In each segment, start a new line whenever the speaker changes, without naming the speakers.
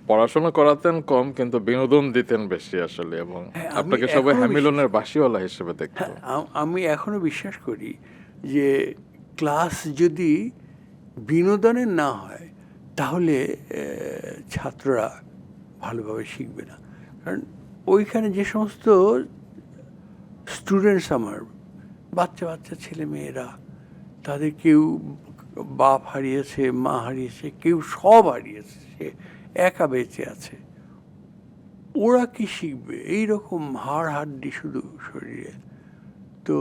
পড়াশোনা করাতেন কম কিন্তু বিনোদন দিতেন বেশি আসলে, এবং
হ্যাঁ, আমি
আপনাকে সবাই
এখনো বিশ্বাস
হ্যামিলনের
করি।
বাঁশিওয়ালা হিসেবে দেখতো।
হ্যাঁ, আমি এখনো বিশ্বাস করি যে ক্লাস যদি বিনোদনের না হয় তাহলে ছাত্ররা ভালোভাবে শিখবে না। কারণ ওইখানে যে সমস্ত স্টুডেন্টস আমার বাচ্চা বাচ্চা ছেলে মেয়েরা, তাদের কেউ বাপ হারিয়েছে, মা হারিয়েছে, কেউ সব হারিয়েছে, সে একা বেঁচে আছে। ওরা কি শিখবে এইরকম হাড় হাড্ডি শুধু শরীরে? তো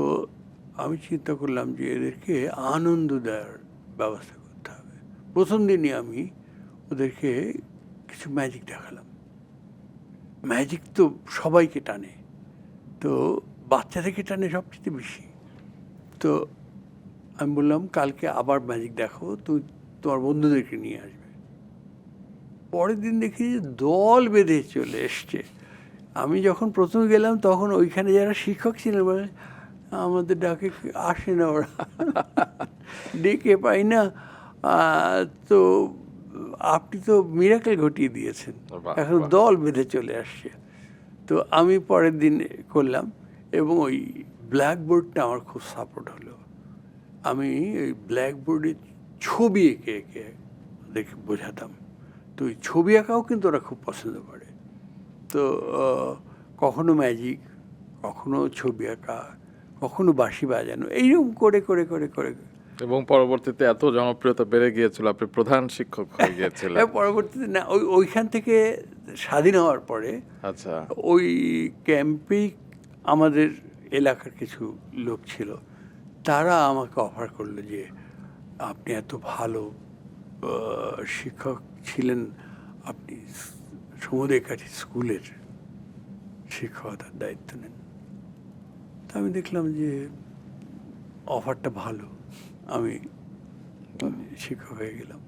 আমি চিন্তা করলাম যে এদেরকে আনন্দ দেওয়ার ব্যবস্থা করতে হবে। প্রথম দিনই আমি ওদেরকে কিছু ম্যাজিক দেখালাম। ম্যাজিক তো সবাইকে টানে, তো বাচ্চাদেরকে টানে সবচেয়ে বেশি। তো আমি বললাম, কালকে আবার ম্যাজিক দেখো, তুই তোমার বন্ধুদেরকে নিয়ে আসবে। পরের দিন দেখি যে দল বেঁধে চলে এসছে। আমি যখন প্রথম গেলাম তখন ওইখানে যারা শিক্ষক ছিলেন বলে, আমাদের ডাকে আসে না ওরা, ডেকে পাই না। তো আপনি তো মিরাকেল ঘটিয়ে দিয়েছেন,
বাহ,
এখন
বাহ।
দল বেঁধে চলে আসছে। তো আমি পরের দিন করলাম, এবং ওই ব্ল্যাকবোর্ডটা আমার খুব সাপোর্ট হলো। আমি ওই ব্ল্যাকবোর্ডে ছবি এঁকে এঁকে দেখে বোঝাতাম। তো ওই ছবি আঁকাও কিন্তু ওরা খুব পছন্দ করে। তো কখনো ম্যাজিক, কখনো ছবি আঁকা, কখনো বাঁশি বাজানো, এইরকম করে করে করে করে
এবং পরবর্তীতে এত জনপ্রিয়তা বেড়ে গিয়েছিল, আপনি প্রধান শিক্ষক হয়ে গিয়েছিলেন।
পরবর্তীতে না, ওইখান থেকে স্বাধীন হওয়ার পরে
আচ্ছা।
ওই ক্যাম্পেই আমাদের এলাকার কিছু লোক ছিল, তারা আমাকে অফার করলো যে আপনি এত ভালো শিক্ষক ছিলেন, আপনি সমুদ্রকাঠি স্কুলের শিক্ষকতার দায়িত্ব নেন। তা আমি দেখলাম যে অফারটা ভালো, আমি শিক্ষক হয়ে গেলাম।